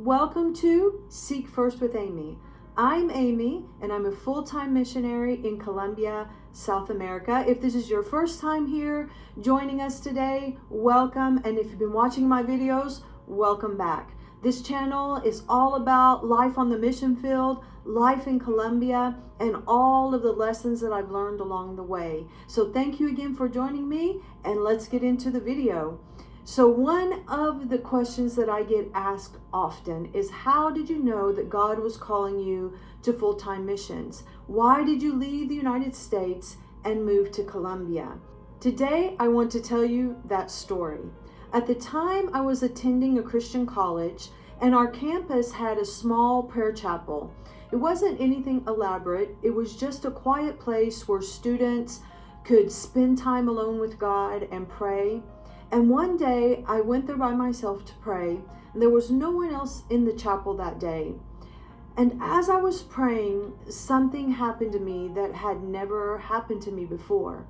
Welcome to Seek First with Amy. I'm Amy, and I'm a full-time missionary in Colombia, South America. If this is your first time here joining us today, welcome. And if you've been watching my videos, welcome back. This channel is all about life on the mission field, life in Colombia, and all of the lessons that I've learned along the way. So thank you again for joining me, and let's get into the video. So one of the questions that I get asked often is, how did you know that God was calling you to full-time missions? Why did you leave the United States and move to Colombia? Today, I want to tell you that story. At the time, I was attending a Christian college, and our campus had a small prayer chapel. It wasn't anything elaborate. It was just a quiet place where students could spend time alone with God and pray. And one day I went there by myself to pray, and there was no one else in the chapel that day. And as I was praying, something happened to me that had never happened to me before.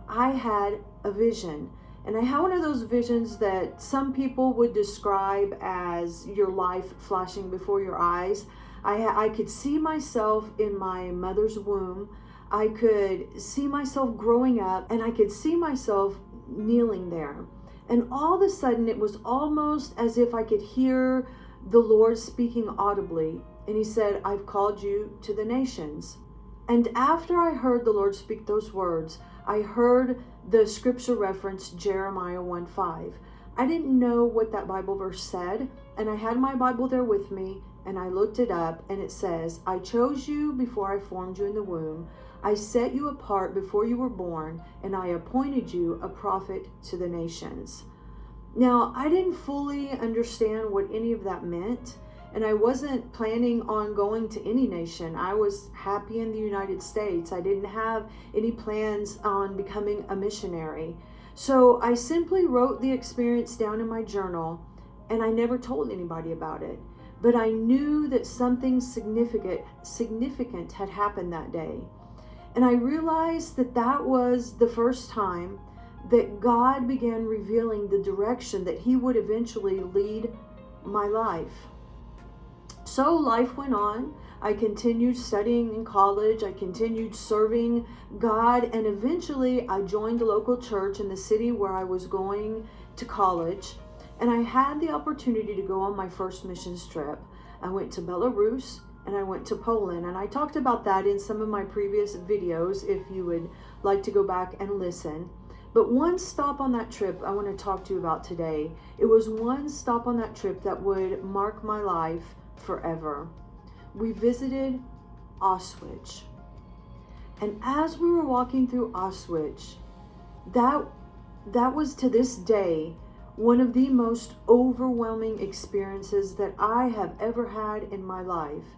I had a vision, and I had one of those visions that some people would describe as your life flashing before your eyes. I could see myself in my mother's womb. I could see myself growing up, and I could see myself kneeling there. And all of a sudden, it was almost as if I could hear the Lord speaking audibly. And he said, "I've called you to the nations." And after I heard the Lord speak those words, I heard the scripture reference Jeremiah 1:5. I didn't know what that Bible verse said, and I had my Bible there with me, and I looked it up, and it says, "I chose you before I formed you in the womb. I set you apart before you were born, and I appointed you a prophet to the nations." Now, I didn't fully understand what any of that meant, and I wasn't planning on going to any nation. I was happy in the United States. I didn't have any plans on becoming a missionary. So I simply wrote the experience down in my journal, and I never told anybody about it. But I knew that something significant had happened that day. And I realized that that was the first time that God began revealing the direction that he would eventually lead my life. So life went on. I continued studying in college. I continued serving God. And eventually I joined a local church in the city where I was going to college. And I had the opportunity to go on my first missions trip. I went to Belarus, and I went to Poland, and I talked about that in some of my previous videos if you would like to go back and listen. But one stop on that trip I want to talk to you about today. It was one stop on that trip that would mark my life forever. We visited Auschwitz. And as we were walking through Auschwitz, that was to this day one of the most overwhelming experiences that I have ever had in my life.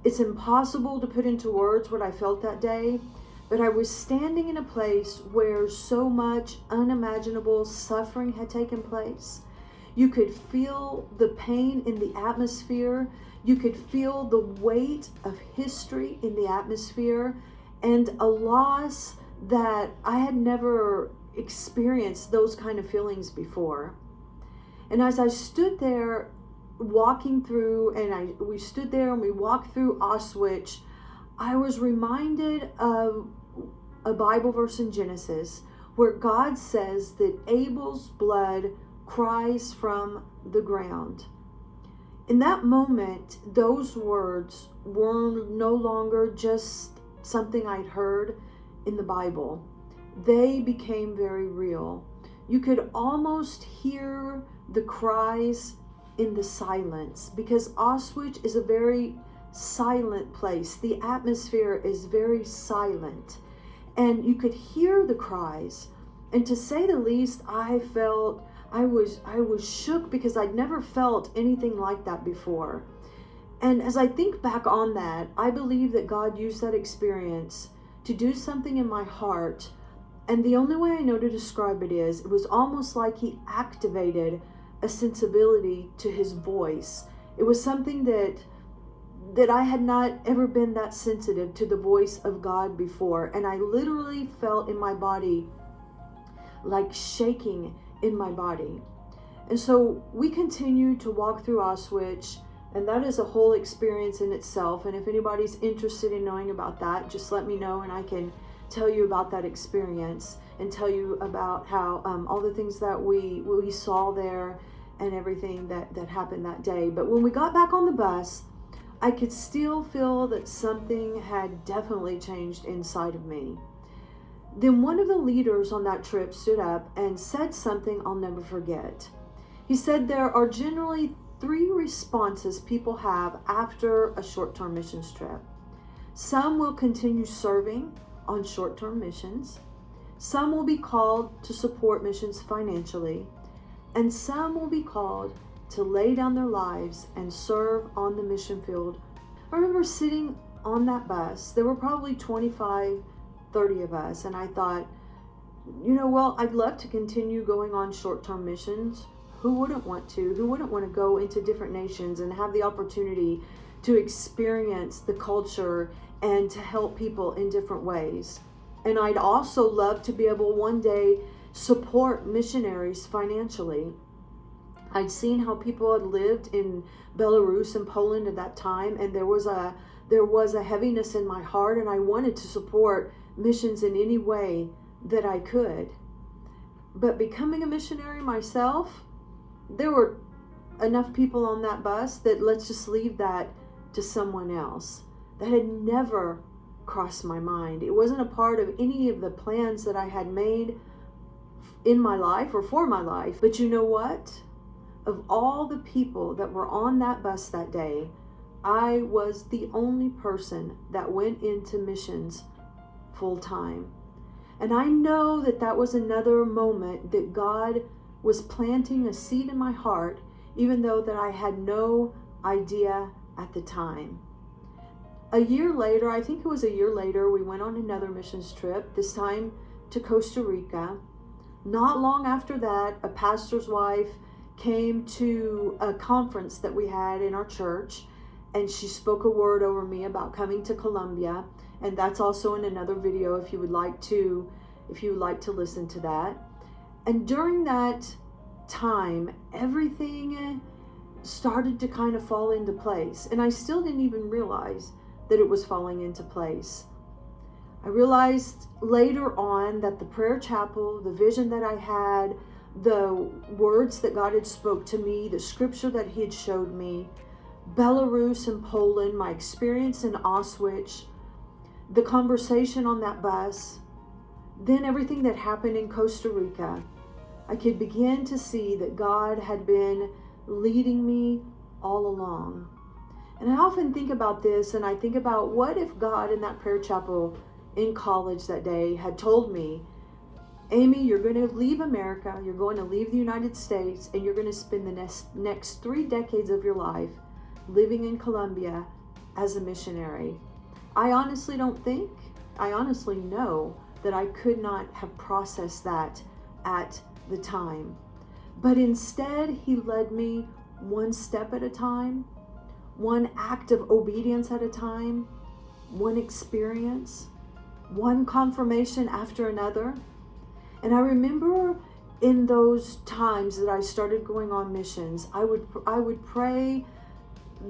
It's impossible to put into words what I felt that day, but I was standing in a place where so much unimaginable suffering had taken place. You could feel the pain in the atmosphere. You could feel the weight of history in the atmosphere, and a loss that I had never experienced those kind of feelings before. And as I stood there walking through, and we stood there and we walked through Auschwitz, I was reminded of a Bible verse in Genesis where God says that Abel's blood cries from the ground. In that moment, those words were no longer just something I'd heard in the Bible. They became very real. You could almost hear the cries in the silence, because Auschwitz is a very silent place. The atmosphere is very silent, and you could hear the cries. And to say the least, I was shook, because I'd never felt anything like that before. And as I think back on that, I believe that God used that experience to do something in my heart. And the only way I know to describe it is, it was almost like he activated a sensibility to his voice. It was something that I had not ever been that sensitive to the voice of God before. And I literally felt in my body like shaking in my body. And so we continued to walk through Auschwitz. And that is a whole experience in itself. And if anybody's interested in knowing about that, just let me know and I can tell you about that experience and tell you about how all the things that we saw there and everything that happened that day. But when we got back on the bus, I could still feel that something had definitely changed inside of me. Then one of the leaders on that trip stood up and said something I'll never forget. He said there are generally 3 responses people have after a short-term missions trip. Some will continue serving on short-term missions. Some will be called to support missions financially. And some will be called to lay down their lives and serve on the mission field. I remember sitting on that bus. There were probably 25, 30 of us. And I thought, well, I'd love to continue going on short-term missions. Who wouldn't want to? Who wouldn't want to go into different nations and have the opportunity to experience the culture and to help people in different ways? And I'd also love to be able one day support missionaries financially. I'd seen how people had lived in Belarus and Poland at that time, and there was a heaviness in my heart, and I wanted to support missions in any way that I could. But becoming a missionary myself, there were enough people on that bus that let's just leave that to someone else. That had never crossed my mind. It wasn't a part of any of the plans that I had made in my life or for my life. But you know what? Of all the people that were on that bus that day, I was the only person that went into missions full time. And I know that that was another moment that God was planting a seed in my heart, even though that I had no idea at the time. A year later, I think it was a year later, we went on another missions trip, this time to Costa Rica. Not long after that, a pastor's wife came to a conference that we had in our church, and she spoke a word over me about coming to Colombia, and that's also in another video if you would like to listen to that. And during that time, everything started to kind of fall into place. And I still didn't even realize that it was falling into place. I realized later on that the prayer chapel, the vision that I had, the words that God had spoke to me, the scripture that He had showed me, Belarus and Poland, my experience in Auschwitz, the conversation on that bus, then everything that happened in Costa Rica, I could begin to see that God had been leading me all along. And I often think about this, and I think about what if God in that prayer chapel in college that day had told me, Amy, you're going to leave America, you're going to leave the United States, and you're going to spend the next 3 decades of your life living in Colombia as a missionary. I honestly know that I could not have processed that at the time. But instead, He led me one step at a time, one act of obedience at a time, one experience, one confirmation after another. And I remember in those times that I started going on missions, I would pray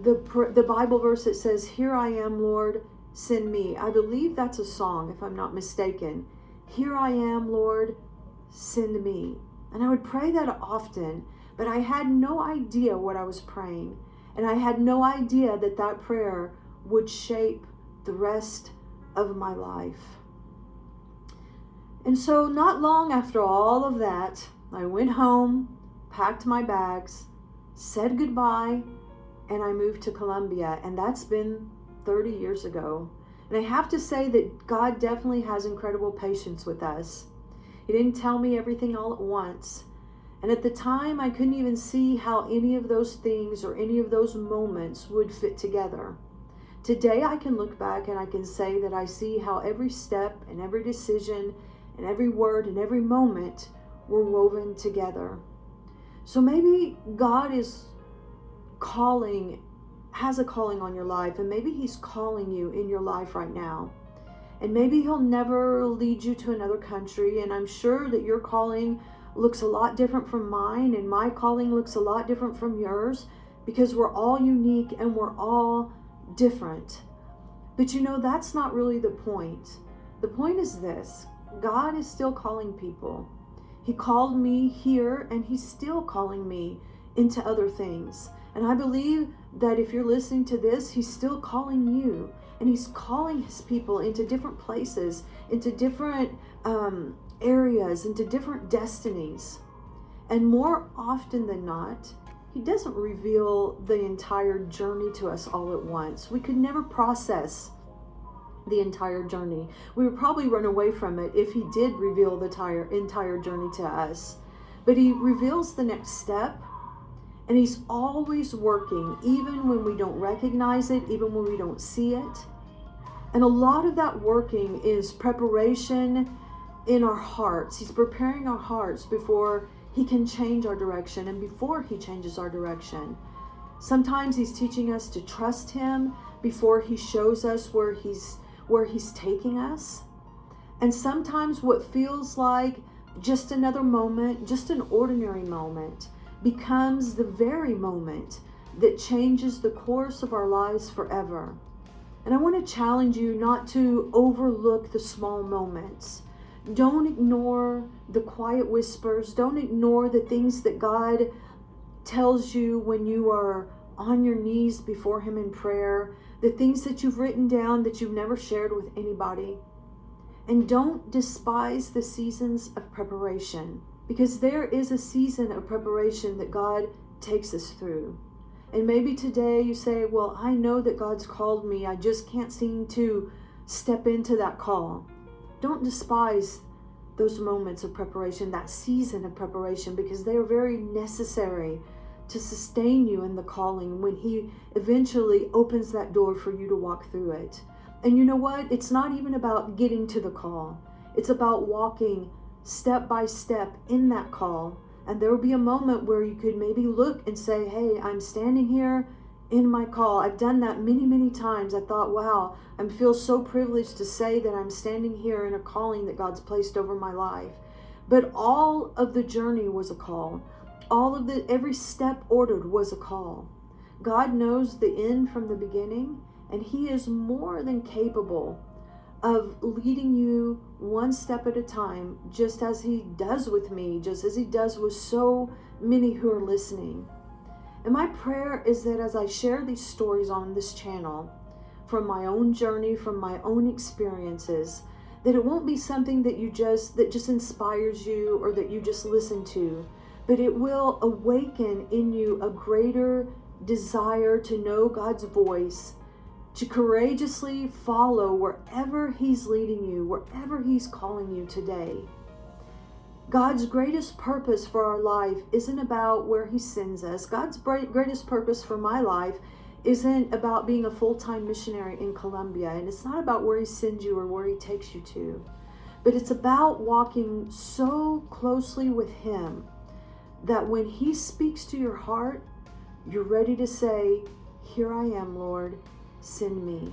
the Bible verse that says, "Here I am, Lord, send me." I believe that's a song, if I'm not mistaken. "Here I am, Lord, send me." And I would pray that often, but I had no idea what I was praying. And I had no idea that that prayer would shape the rest of my life. And so not long after all of that, I went home, packed my bags, said goodbye, and I moved to Colombia. And that's been 30 years ago. And I have to say that God definitely has incredible patience with us. He didn't tell me everything all at once. And at the time, I couldn't even see how any of those things or any of those moments would fit together. Today, I can look back and I can say that I see how every step and every decision and every word and every moment were woven together. So maybe God has a calling on your life, and maybe He's calling you in your life right now. And maybe He'll never lead you to another country, and I'm sure that your calling looks a lot different from mine, and my calling looks a lot different from yours. because we're all unique and we're all different. But you know, that's not really the point. The point is this: God is still calling people. He called me here, and he's still calling me into other things. And I believe that if you're listening to this, he's still calling you, and he's calling his people into different places, into different areas, into different destinies. And more often than not, he doesn't reveal the entire journey to us all at once. We could never process the entire journey. We would probably run away from it if he did reveal the entire journey to us. But he reveals the next step, and he's always working, even when we don't recognize it, even when we don't see it. And a lot of that working is preparation in our hearts. He's preparing our hearts before he can change our direction, and before he changes our direction. Sometimes he's teaching us to trust him before he shows us where he's taking us. And sometimes what feels like just another moment, just an ordinary moment, becomes the very moment that changes the course of our lives forever. And I want to challenge you not to overlook the small moments. Don't ignore the quiet whispers. Don't ignore the things that God tells you when you are on your knees before him in prayer, the things that you've written down that you've never shared with anybody. And don't despise the seasons of preparation, because there is a season of preparation that God takes us through. And maybe today you say, well, I know that God's called me. I just can't seem to step into that call. Don't despise those moments of preparation, that season of preparation, because they are very necessary to sustain you in the calling when he eventually opens that door for you to walk through it. And you know what? It's not even about getting to the call. It's about walking step by step in that call. And there will be a moment where you could maybe look and say, hey, I'm standing here in my call. I've done that many, many times. I thought, wow, I feel so privileged to say that I'm standing here in a calling that God's placed over my life. But all of the journey was a call. Every step ordered was a call. God knows the end from the beginning, and he is more than capable of leading you one step at a time, just as he does with me, just as he does with so many who are listening. And my prayer is that as I share these stories on this channel, from my own journey, from my own experiences, that it won't be something that just inspires you or that you just listen to, but it will awaken in you a greater desire to know God's voice, to courageously follow wherever he's leading you, wherever he's calling you today. God's greatest purpose for our life isn't about where he sends us. God's greatest purpose for my life isn't about being a full-time missionary in Colombia. And it's not about where he sends you or where he takes you to. But it's about walking so closely with him that when he speaks to your heart, you're ready to say, here I am, Lord, send me.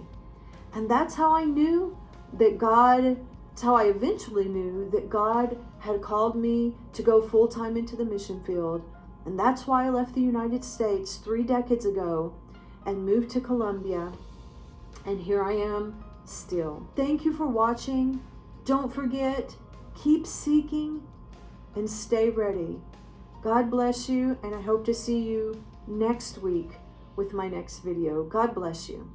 And that's how I knew that it's how I eventually knew that God had called me to go full-time into the mission field. And that's why I left the United States 3 decades ago and moved to Colombia. And here I am still. Thank you for watching. Don't forget, keep seeking and stay ready. God bless you, and I hope to see you next week with my next video. God bless you.